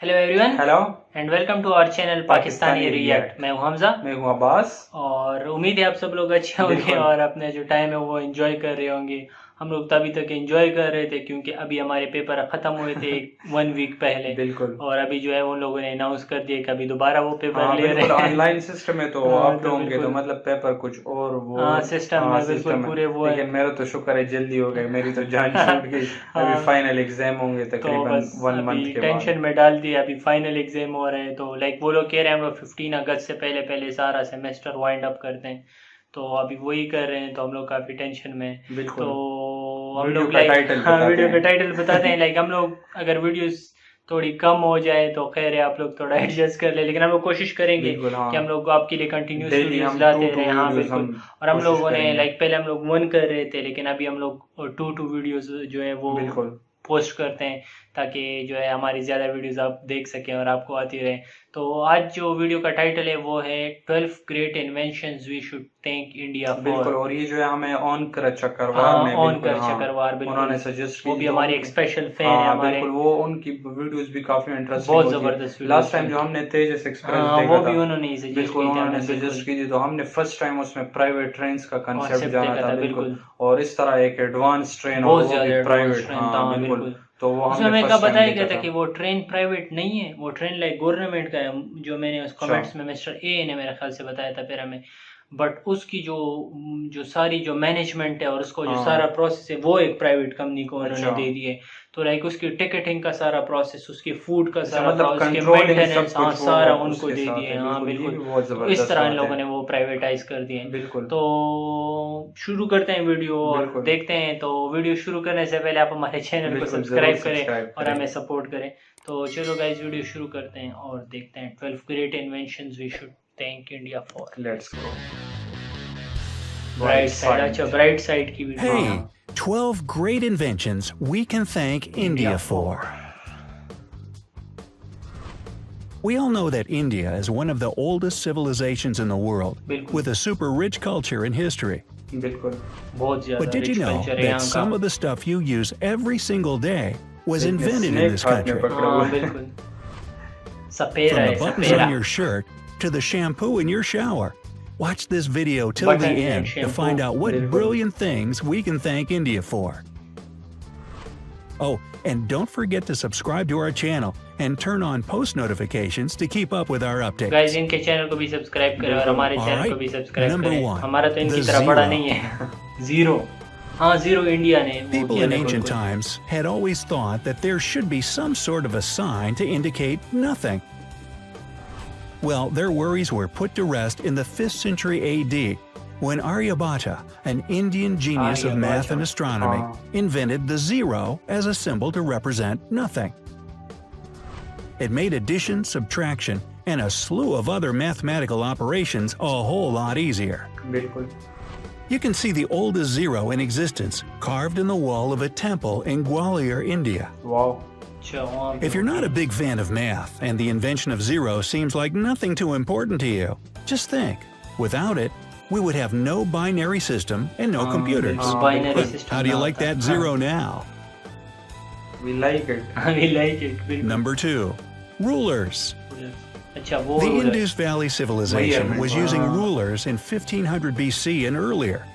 Hello everyone hello and welcome to our channel Pakistani react. मैं हूं हमजा। मैं हूं अब्बास। और उम्मीद है आप सब लोग अच्छे होंगे और अपने जो टाइम है वो एंजॉय कर रहे होंगे। हम लोग तभी तक एंजॉय कर रहे थे क्योंकि अभी हमारे पेपर ख़त्म हुए थे 1 वीक पहले। बिल्कुल। और अभी जो है उन लोगों ने अनाउंस कर दिया कि अभी दोबारा वो पेपर हाँ ले बिल्कुल, रहे हैं। ऑनलाइन सिस्टम है तो हाँ, आप तो लोगों के तो बिल्कुल। मतलब पेपर कुछ और वो हाँ, सिस्टम है बिल्कुल सिस्टम है। पूरे वो है। लेकिन मेरा तो शुक्र है जल्दी हो गया, मेरी तो जान छूट गई। अभी हाँ, फाइनल एग्जाम होंगे तो तकरीबन बस 1 मंथ अभी के बाद। टेंशन में डाल दिया। अभी फाइनल एग्जाम हो रहे हैं तो लाइक वो लोग कह रहे हैं हम लोग 15 अगस्त से पहले पहले सारा सेमेस्टर वाइंड अप करते हैं। तो अभी वही कर रहे हैं तो हम लोग काफ़ी टेंशन में हैं। बिल्कुल। तो हम वीडियो लोग का लाइक टाइटल हाँ बताते वीडियो का हैं। टाइटल बताते हैं। लाइक हम लोग अगर वीडियोस थोड़ी कम हो जाए तो खैर है, आप लोग थोड़ा एडजस्ट कर ले, लेकिन हम लोग कोशिश करेंगे बिल्कुल कि हम हाँ, लोग आपके लिए कंटिन्यूस डेली वीडियोस हम टू लाते टू रहें। हाँ वीडियोस हम बिल्कुल। और हम कोशिश लोगों ने करेंगे। लाइक पहले हम लोग 1 कर रहे थे, लेकिन अभी हम लोग 2 वीडियोस जो है वो बिल्कुल पोस्ट करते हैं ताकि जो है हमारी ज़्यादा वीडियोस आप देख सकें और आपको आती रहे। तो आज जो वीडियो का टाइटल है वो है 12 great inventions we should thank India बिल्कुल। फॉर। और ये जो है हमें ऑन कर चक्रवार हाँ, ने ऑन बिल्कुल कर हाँ चक्रवार बिल्कुल। उन्होंने सजेस्ट वो की भी थी तो हमारे एक उनकी स्पेशल फैन है हाँ हमारे। बिल्कुल, वो उनकी वीडियोस भी काफी इंटरेस्टिंग बहुत होती है। ज़बरदस्त वीडियोस लास्ट टाइम थी। जो हमने तेजस एक्सप्रेस हाँ, देखा वो था, भी उन्होंने ही सजेस्ट बिल्कुल की थी उन्होंने हमें सजेस्ट बिल्कुल। की थी तो हमने फर्स्ट टाइम उसमें प्राइवेट ट्रेन्स का कंसेप्ट कॉन्सेप्ट जाना देखा था था बिल्कुल। बिल्कुल। और इस तरह एक एडवांस ट्रेन और बहुत वो भी ज़्यादा एडवांस प्राइवेट, ट्रेन था, हाँ हाँ बिल्कुल। बिल्कुल। तो वो उसमें हमने हमें कहा फर्स्ट टाइम बताया देखा गया था था। कि वो ट्रेन प्राइवेट नहीं है, वो ट्रेन लाइक गवर्नमेंट का है। जो मैंने उस अच्छा कमेंट्स में मिस्टर ए ने मेरे ख्याल से बताया था फिर हमें। बट उसकी जो जो सारी जो मैनेजमेंट है और उसको जो सारा हाँ प्रोसेस है वो एक प्राइवेट कंपनी को उन्होंने अच्छा दे दिए। तो लाइक उसकी टिकटिंग का सारा प्रोसेस, उसकी फूड का अच्छा, सारा मतलब प्रोसेस, उसके कंट्रोलिंग सब मेंटेनेंस, हाँ कुछ वो सारा उनको उसके दे साथ दिए। है। हाँ बिल्कुल, ये बिल्कुल। भी बहुत तो इस जबरदस्त तरह इन बात है। लोगों ने वो प्राइवेटाइज कर दिए। बिल्कुल तो शुरू करते हैं वीडियो और बिल्कुल देखते हैं। तो वीडियो शुरू करने से पहले आप हमारे चैनल को बिल्कुल, जरूर सब्सक्राइब करें सब्सक्राइब और करें। हमें सपोर्ट करें। तो चलो गाइस वीडियो शुरू करते हैं और देखते हैं 12 great inventions we should thank India for. Let's go. Bright bright side, अच्छा साइड। ब्राइट साइड की वीडियो है। Hey, हाँ 12 great inventions we can thank India India for. We all know that India is one of the oldest civilizations in the world, बिल्कुल with a super rich culture and history. बिल्कुल। बहुत ज्यादा But did you rich know culture है that यहाँ का। some of the stuff you use every single day was एक ने invented in snake this हाथ में country? पकड़ा हुआ हाँ है। बिल्कुल। सपेरा From है the buttons Sapera. on your shirt to the shampoo in your shower. Watch this video till Button the and end to shampoo. find out what बिल्कुल। brilliant things we can thank India for. Oh, and don't forget to subscribe to our channel and turn on post notifications to keep up with our guys updates. इनके channel को भी subscribe करें और बिल्कुल। हमारे All channel को right, भी subscribe number करें। 1, हमारा तो इनकी the तरह बड़ा zero. नहीं है। जीरो। हाँ जीरो इंडिया ने वो People किया in था ancient बिल्कुल। times had always thought that there should be some sort of a sign to indicate nothing. Well, their worries were put to rest in the 5th century AD when Aryabhata, an Indian genius of math and astronomy, invented the zero as a symbol to represent nothing. It made addition, subtraction, and a slew of other mathematical operations a whole lot easier. बिल्कुल। You can see the oldest zero in existence carved in the wall of a temple in Gwalior, India. Wow. अच्छा वहाँ पे If you're not a big fan of math and the invention of zero seems like nothing too important to you, just think, without it, we would have no binary system and no computers. हाँ, binary बिल्कुल। System How do you like that zero now? We like it. We like it बिल्कुल। Number 2. Rulers. अच्छा वो The rule है। Indus Valley civilization was using Wow. rulers in 1500 BC and earlier.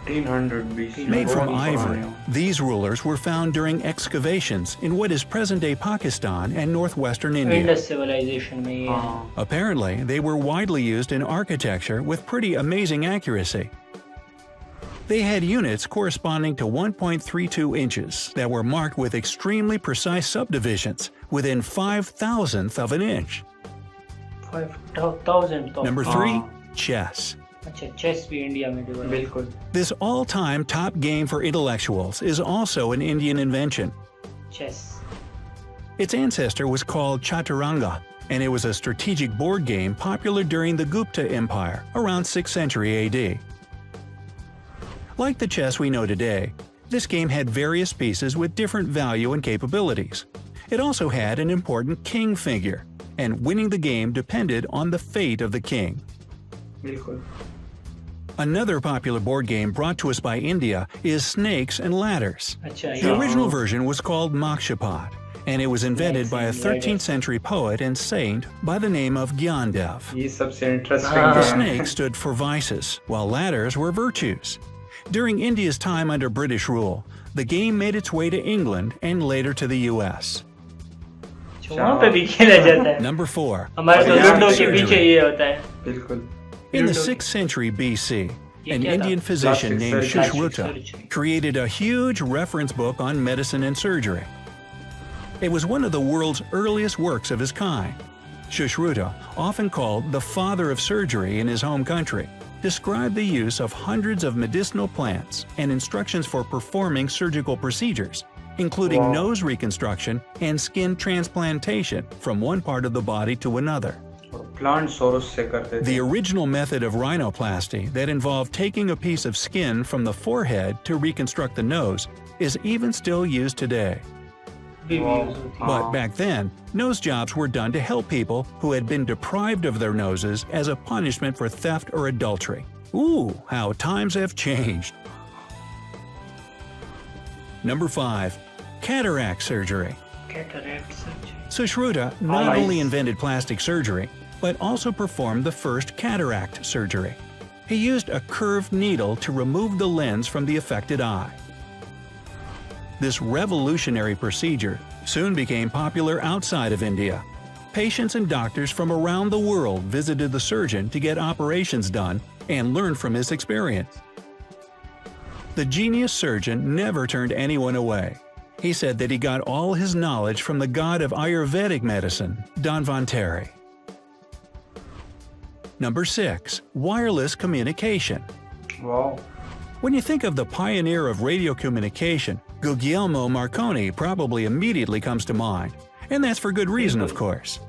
1500 BC. Made from बहुत ही ivory, पुराने। these rulers were found during excavations in what is present-day Pakistan and northwestern India. Indus civilisation में ये है। हाँ Apparently, they were widely used in architecture with pretty amazing accuracy. They had units corresponding to 1.32 inches that were marked with extremely precise subdivisions within 5,000th of an inch. 5000 तो Number 3, chess. अच्छा chess भी India में develop. बिल्कुल। This all-time top game for intellectuals is also an Indian invention. Chess Its ancestor was called Chaturanga, and it was a strategic board game popular during the Gupta Empire around 6th century AD. Like the chess we know today, this game had various pieces with different value and capabilities. It also had an important king figure, and winning the game depended on the fate of the king. बिल्कुल। Another popular board game brought to us by India is Snakes and Ladders. अच्छा The ये original version was called Mokshapat, and it was invented by a Nice, yeah, 13th century poet and saint by the name of Gyandev. ये सबसे interesting The है। snake stood for vices, while ladders were virtues. During India's time under British rule, the game made its way to England and later to the US. वहाँ पे भी खेला जाता है। Number 4. हमारे तो यहाँ लूडो के surgery. पीछे ये होता है। बिल्कुल। In the Ludo. 6th century BC, ये an क्या था? Indian physician Plastic named surgery. Shushruta Surgery. created a huge reference book on medicine and surgery. It was one of the world's earliest works of his kind. Shushruta, often called the father of surgery in his home country, described the use of hundreds of medicinal plants and instructions for performing surgical procedures, including Wow. nose reconstruction and skin transplantation from one part of the body to another. Plant source से करते थे। The original method of rhinoplasty that involved taking a piece of skin from the forehead to reconstruct the nose is even still used today. भी Wow. use होती है। But back then, nose jobs were done to help people who had been deprived of their noses as a punishment for theft or adultery. Ooh, how times have changed. Number 5. Cataract surgery. Cataract surgery. Sushruta not Nice. only invented plastic surgery, but also performed the first cataract surgery. He used a curved needle to remove the lens from the affected eye. This revolutionary procedure soon became popular outside of India. Patients and doctors from around the world visited the surgeon to get operations done and learn from his experience. The genius surgeon never turned anyone away. He said that he got all his knowledge from the god of Ayurvedic medicine, Dhanvantari. Number 6. Wireless communication. Wow. When you think of the pioneer of radio communication, Guglielmo Marconi probably immediately comes to mind, and that's for good reason, of course.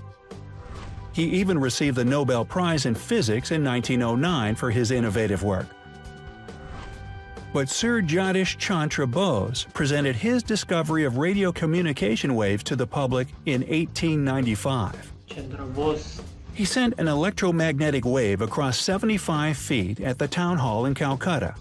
He even received the Nobel Prize in Physics in 1909 for his innovative work. But Sir Jagdish Chandra Bose presented his discovery of radio communication waves to the public in 1895. Chandra Bose. He sent an electromagnetic wave across 75 feet at the town hall in Calcutta.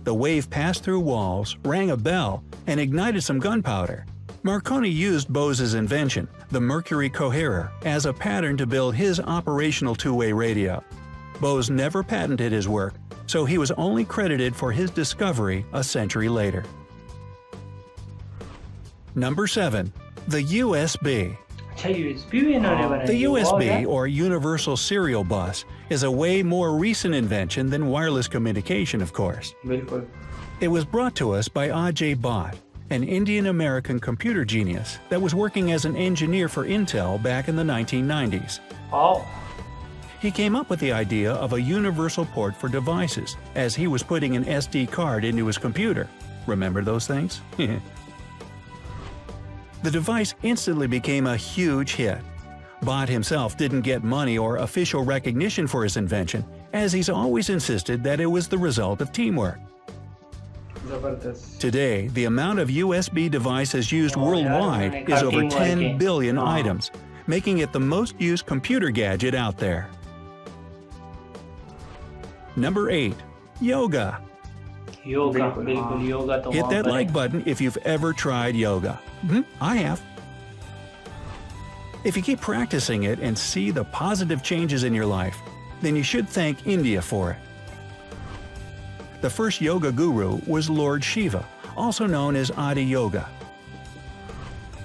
The wave passed through walls, rang a bell, and ignited some gunpowder. Marconi used Bose's invention, the mercury coherer, as a pattern to build his operational two-way radio. Bose never patented his work, so he was only credited for his discovery a century later. Number 7. The USB. अच्छा USB भी इन्होंने बनाई The है। USB, वाह, or Universal Serial Bus, is a way more recent invention than wireless communication, of course. बिल्कुल। It was brought to us by Ajay Bhatt, an Indian-American computer genius that was working as an engineer for Intel back in the 1990s. वाह। He came up with the idea of a universal port for devices as he was putting an SD card into his computer. Remember those things? The device instantly became a huge hit. Bhatt himself didn't get money or official recognition for his invention, as he's always insisted that it was the result of teamwork. जबरदस्त। Today, the amount of USB devices used Oh, yeah, worldwide yeah, is over teamwork, 10 eh? billion Oh. items, making it the most used computer gadget out there. Number 8. Yoga. Yoga बिल्कुल, बिल्कुल हाँ। योगा तो Hit वहाँ that पर है। like button if you've ever tried yoga. I have. If you keep practicing it and see the positive changes in your life, then you should thank India for it. The first yoga guru was Lord Shiva, also known as Adi Yoga.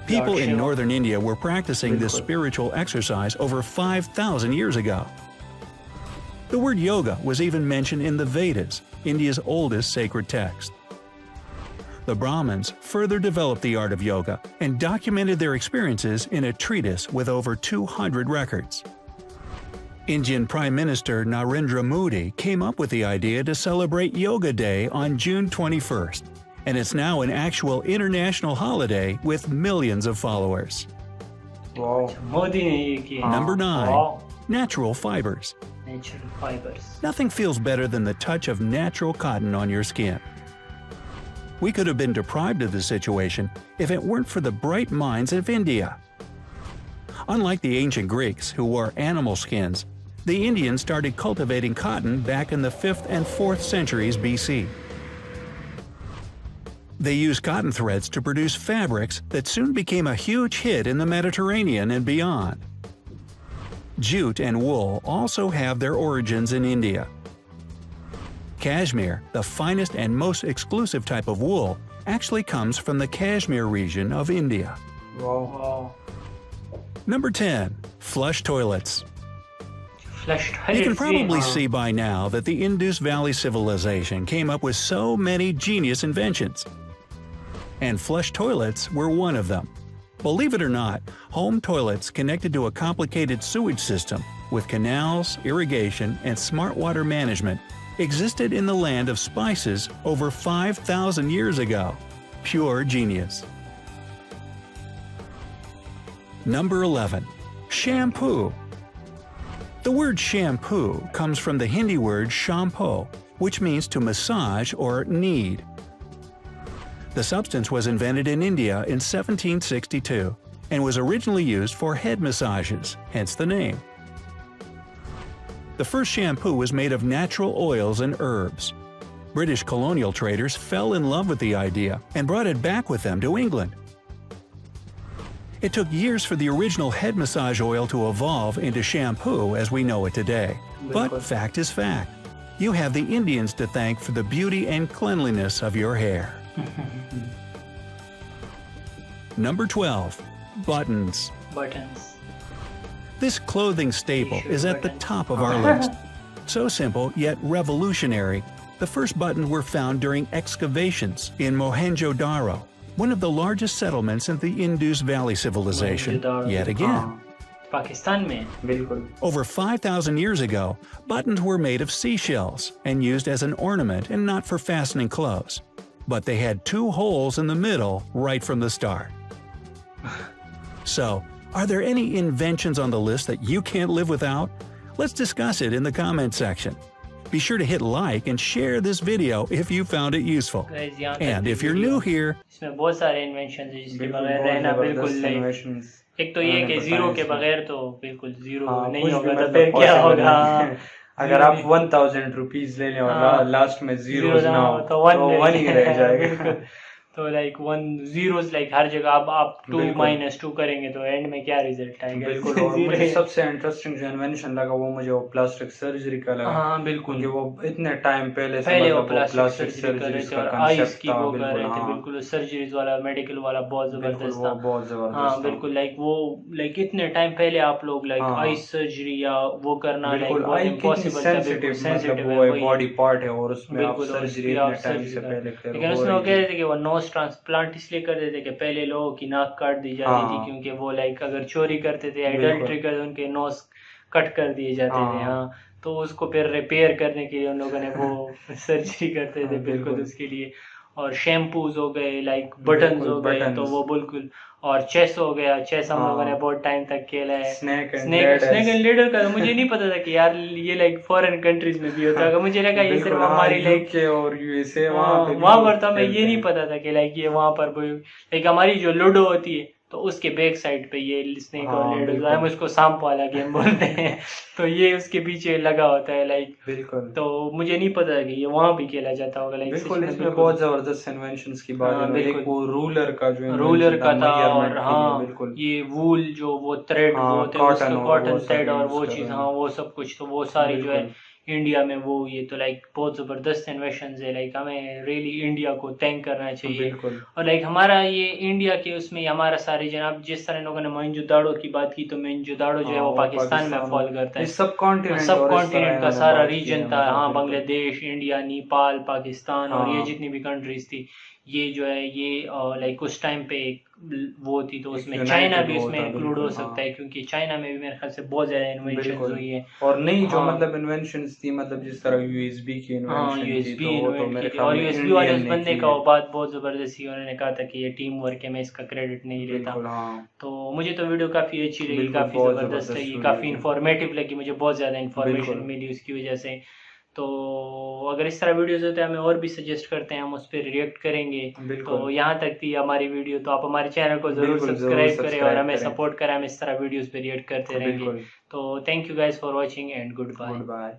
People Lord in Shiva. northern India were practicing this Bilkul. spiritual exercise over 5,000 years ago. The word yoga was even mentioned in the Vedas, India's oldest sacred text. The Brahmins further developed the art of yoga and documented their experiences in a treatise with over 200 records. Indian Prime Minister Narendra Modi came up with the idea to celebrate Yoga Day on June 21st, and it's now an actual international holiday with millions of followers. Wow. Modi ने ये किया। Number 9. वाह। Natural fibers. Natural fibers. Nothing feels better than the touch of natural cotton on your skin. We could have been deprived of this situation if it weren't for the bright minds of India. Unlike the ancient Greeks, who wore animal skins, the Indians started cultivating cotton back in the 5th and 4th centuries BC. They used cotton threads to produce fabrics that soon became a huge hit in the Mediterranean and beyond. Jute and wool also have their origins in India. Cashmere, the finest and most exclusive type of wool, actually comes from the Kashmir region of India. Wow. Number 10. Flush toilets. Flush toilets. You can probably see by now that the Indus Valley civilization came up with so many genius inventions. And flush toilets were one of them. Believe it or not, home toilets connected to a complicated sewage system with canals, irrigation, and smart water management existed in the land of spices over 5,000 years ago. Pure genius. Number 11. Shampoo. The word shampoo comes from the Hindi word shampoo, which means to massage or knead. The substance was invented in India in 1762 and was originally used for head massages, hence the name. The first shampoo was made of natural oils and herbs. British colonial traders fell in love with the idea and brought it back with them to England. It took years for the original head massage oil to evolve into shampoo as we know it today. But fact is fact. You have the Indians to thank for the beauty and cleanliness of your hair. Number 12. Buttons. Buttons. This clothing staple is at the top of our list. So simple yet revolutionary, the first buttons were found during excavations in Mohenjo-Daro, one of the largest settlements in the Indus Valley civilization, yet again. Pakistan mein. बिल्कुल. Over 5,000 years ago, buttons were made of seashells and used as an ornament and not for fastening clothes. But they had 2 holes in the middle right from the start. So, are there any inventions on the list that you can't live without? Let's discuss it in the comment section. Be sure to hit like and share this video if you found it useful. Guys, यहाँ तक And की if you're video, new here, इसमें बहुत सारे invention है जिसके बिल्कुल बगैर बहुत रहना बिल्कुल जबरदस्त लाइक innovations एक तो ये कि उन्होंने जीरो बताए के इसमें. बगैर तो बिल्कुल जीरो हाँ, नहीं कुछ भी होगा तो मतलब फिर क्या possible होगा. नहीं है. अगर जीरो आप 1000 रुपीज ले लें और हाँ. लास्ट में जीरो जीरोस ना ना हो हो तो तो वन ही रह जाएगा. बिल्कुल. तो लाइक 1 zeros लाइक हर जगह अब आप 2 बिल्कुल. -2 करेंगे तो एंड में क्या रिजल्ट आएगा. बिल्कुल. और Zero मुझे है. सबसे इंटरेस्टिंग जो इन्वेंशन लगा वो मुझे वो प्लास्टिक सर्जरी का लगा. हाँ बिल्कुल. क्योंकि वो इतने टाइम पहले से पहले वो मतलब वो प्लास्टिक सर्जरी कर रहे सर्जरी थे का और आइस कांसेप्ट की था. वो कर बिल्कुल. रहे थे. हाँ बिल्कुल सर्जरीज वाला मेडिकल वाला बहुत बिल्कुल. जबरदस्त वो था. बहुत जबरदस्त हाँ था. बिल्कुल लाइक वो लाइक इतने टाइम पहले आप लोग लाइक हाँ. आइस सर्जरी या वो करना लाइक बिल्कुल. बहुत आई कितनी इम्पॉसिबल था. बिल्कुल सेंसिटिव मतलब सेंसिटिव है वो वही. बॉडी पार्ट है और उसमें आप बिल्कुल. और सर्जरी उसकी आप इतने टाइम सर्जरी से कर पहले लेकिन हो उसमें वो रही कह थी. रहे थे कि वो नोज ट्रांसप्लांट इसलिए कर देते कि पहले लोगों की नाक काट दी जाती थी हाँ. क्योंकि वो लाइक अगर चोरी करते थे बिल्कुल. एडल्ट्री करते उनके नोज कट कर दिए जाते थे. हाँ. हाँ तो उसको फिर रिपेयर करने के लिए उन लोगों ने वो सर्जरी करते थे. हाँ, बिल्कुल बिल्कुल. उसके लिए. और शैम्पूज हो गए लाइक बटन्स बिल्कुल, हो गए तो buttons. वो बिल्कुल. और चेस हो गया. चेस हम लोगों ने हाँ. बहुत टाइम तक खेला है. Snake and snake and ladder का तो मुझे नहीं पता था कि यार ये लाइक फॉरेन कंट्रीज में भी होता है. मुझे लगा ये सिर्फ हमारी लाइक यूके और यूएसए वहाँ पर था. मैं ये नहीं पता था कि लाइक ये वहाँ पर लाइक हमारी जो लूडो होती है तो उसके बैक साइड पे ये स्नेक और हाँ, लेडर बिल्कुल. हम उसको सांप वाला गेम बोलते हैं. तो ये उसके पीछे लगा होता है लाइक. बिल्कुल. तो मुझे नहीं पता कि ये वहाँ भी खेला जाता होगा लाइक. बिल्कुल. इसमें बहुत जबरदस्त इन्वेंशंस की बात हाँ, है. बिल्कुल. एक वो रूलर का जो रूलर का था. और measurement के लिए. हाँ बिल्कुल. ये वूल जो वो थ्रेड हाँ, वो होते cotton उसका और कॉटन वो सब थ्रेड और use वो कर चीज. रहे हैं. हाँ वो सब कुछ तो वो सारी जो है बिल्कुल. इंडिया में वो ये तो लाइक बहुत जबरदस्त इन्वेंशंस है. लाइक हमें रियली इंडिया को थैंक करना चाहिए. बिल्कुल. और लाइक हमारा ये इंडिया के उसमें हमारा सारे जनाब जिस तरह लोगों ने मोहनजोदाड़ो की बात की तो मोहनजोदाड़ो जो है वो पाकिस्तान में फॉल करता है. सब कॉन्टिनेंट सब कॉन्टिनेंट का सारा रीजन था. हाँ बांग्लादेश इंडिया नेपाल पाकिस्तान और ये जितनी भी कंट्रीज थी ये जो है ये लाइक उस टाइम पे वो थी तो उसमें चाइना भी उसमें इंक्लूड हो सकता है क्योंकि चाइना में भी मेरे ख्याल से बहुत ज्यादा इन्वेंशन हुई है. और नई जो मतलब इन्वेंशंस थी मतलब जिस तरह यूएसबी की इन्वेंशन यूएसबी थी तो वो तो इन्वेंट मेरे की थी. ख्याल और में यूएसबी वाले उस इंडियन ने बंदे की का है. वो बात बहुत जबरदस्त थी. उन्होंने कहा था कि ये टीम वर्क है मैं इसका क्रेडिट नहीं लेता. बिल्कुल. हाँ. तो मुझे तो वीडियो काफी अच्छी लगी. बिल्कुल, काफी बहुत जबरदस्त जबरदस्त लगी. वीडियो काफी थी. इंफॉर्मेटिव लगी. मुझे बहुत ज्यादा इंफॉर्मेशन बिल्कुल. मिली उसकी वजह से. तो अगर इस तरह वीडियोस होते हैं हमें और भी सजेस्ट करते हैं हम उस पर रिएक्ट करेंगे. बिल्कुल. तो यहाँ तक थी हमारी वीडियो. तो आप हमारे चैनल को जरूर बिल्कुल, सब्सक्राइब जरूर करें और सब्सक्राइब हमें करें. सपोर्ट करें. हम इस तरह वीडियोस पे रिएक्ट करते रहेंगे. बिल्कुल. तो thank you guys for watching and goodbye. Good bye.